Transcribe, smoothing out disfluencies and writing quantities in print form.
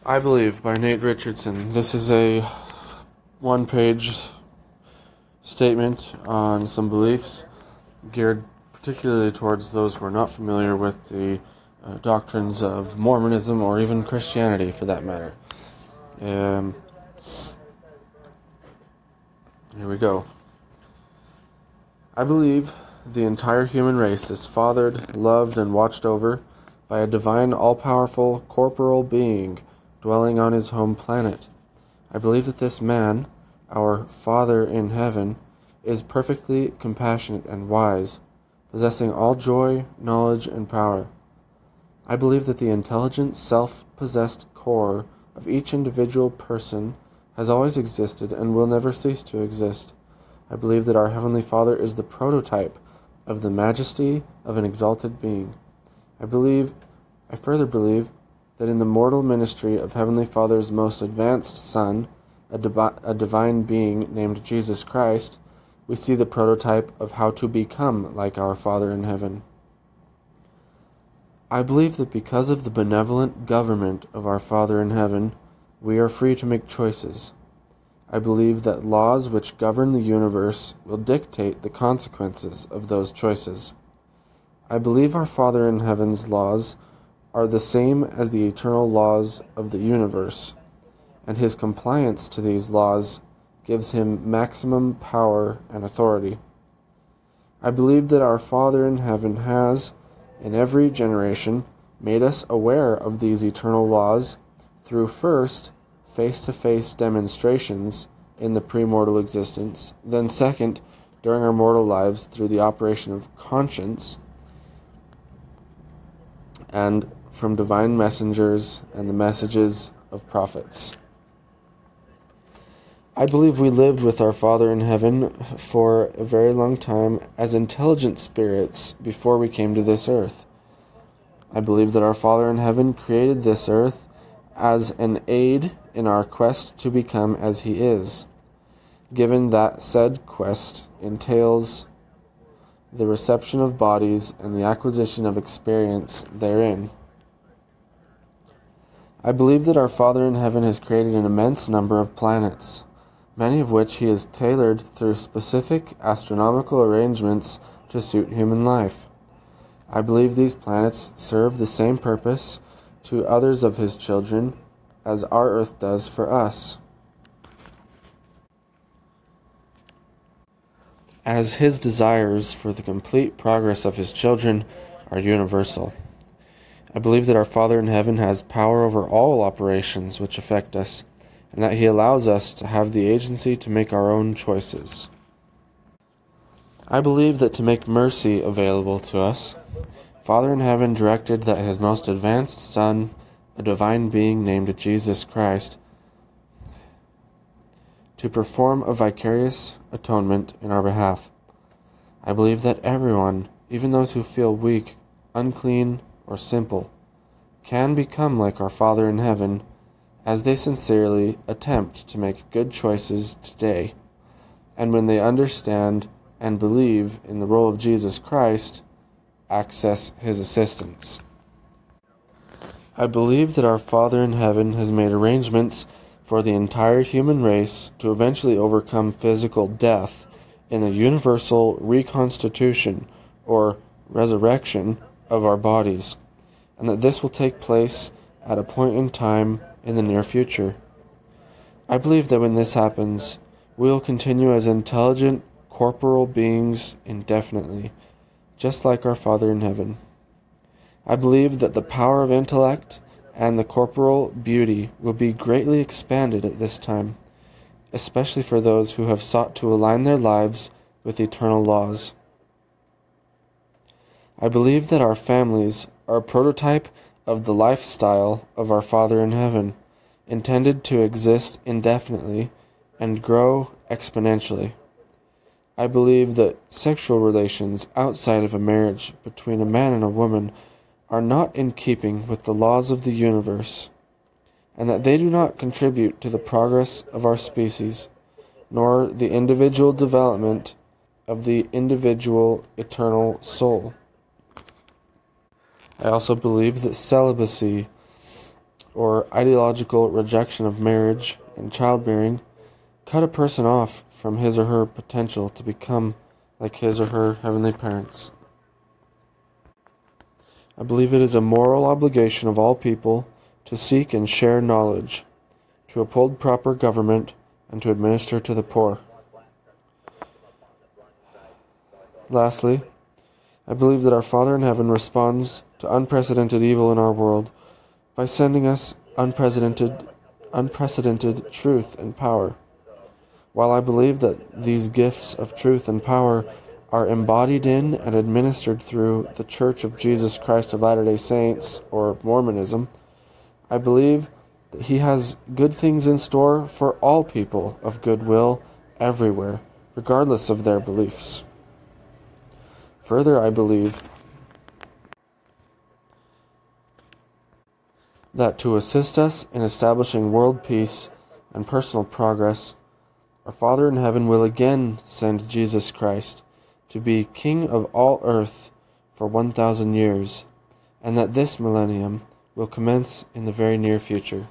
I Believe by Nate Richardson. This is a one-page statement on some beliefs geared particularly towards those who are not familiar with the doctrines of Mormonism or even Christianity for that matter. Here we go. I believe the entire human race is fathered, loved, and watched over by a divine, all-powerful, corporal being dwelling on his home planet. I believe that this man, our Father in heaven, is perfectly compassionate and wise, possessing all joy, knowledge, and power. I believe that the intelligent, self-possessed core of each individual person has always existed and will never cease to exist. I believe that our Heavenly Father is the prototype of the majesty of an exalted being. I further believe that in the mortal ministry of Heavenly Father's most advanced Son, a divine being named Jesus Christ, we see the prototype of how to become like our Father in heaven. I believe that because of the benevolent government of our Father in heaven, we are free to make choices. I believe that laws which govern the universe will dictate the consequences of those choices. I believe our Father in heaven's laws are the same as the eternal laws of the universe, and his compliance to these laws gives him maximum power and authority. I believe that our Father in heaven has, in every generation, made us aware of these eternal laws through first, face-to-face demonstrations in the premortal existence, then second, during our mortal lives through the operation of conscience, and from divine messengers and the messages of prophets. I believe we lived with our Father in heaven for a very long time as intelligent spirits before we came to this earth. I believe that our Father in heaven created this earth as an aid in our quest to become as he is, given that said quest entails the reception of bodies and the acquisition of experience therein. I believe that our Father in heaven has created an immense number of planets, many of which he has tailored through specific astronomical arrangements to suit human life. I believe these planets serve the same purpose to others of his children as our earth does for us. As his desires for the complete progress of his children are universal. I believe that our Father in heaven has power over all operations which affect us, and that he allows us to have the agency to make our own choices. I believe that to make mercy available to us, Father in heaven directed that his most advanced Son, a divine being named Jesus Christ, to perform a vicarious atonement in our behalf. I believe that everyone, even those who feel weak, unclean, or simple, can become like our Father in heaven as they sincerely attempt to make good choices today, and when they understand and believe in the role of Jesus Christ, access his assistance. I believe that our Father in heaven has made arrangements for the entire human race to eventually overcome physical death in the universal reconstitution or resurrection of our bodies, and that this will take place at a point in time in the near future. I believe that when this happens, we will continue as intelligent corporal beings indefinitely, just like our Father in heaven. I believe that the power of intellect and the corporal beauty will be greatly expanded at this time, especially for those who have sought to align their lives with eternal laws. I believe that our families are a prototype of the lifestyle of our Father in heaven, intended to exist indefinitely and grow exponentially. I believe that sexual relations outside of a marriage between a man and a woman are not in keeping with the laws of the universe, and that they do not contribute to the progress of our species, nor the individual development of the individual eternal soul. I also believe that celibacy or ideological rejection of marriage and childbearing cut a person off from his or her potential to become like his or her heavenly parents. I believe it is a moral obligation of all people to seek and share knowledge, to uphold proper government, and to administer to the poor. Lastly, I believe that our Father in heaven responds to unprecedented evil in our world by sending us unprecedented truth and power. While I believe that these gifts of truth and power are embodied in and administered through the Church of Jesus Christ of Latter-day Saints, or Mormonism, I believe that He has good things in store for all people of goodwill everywhere, regardless of their beliefs. Further, I believe that to assist us in establishing world peace and personal progress, our Father in heaven will again send Jesus Christ to be King of all earth for 1,000 years, and that this millennium will commence in the very near future.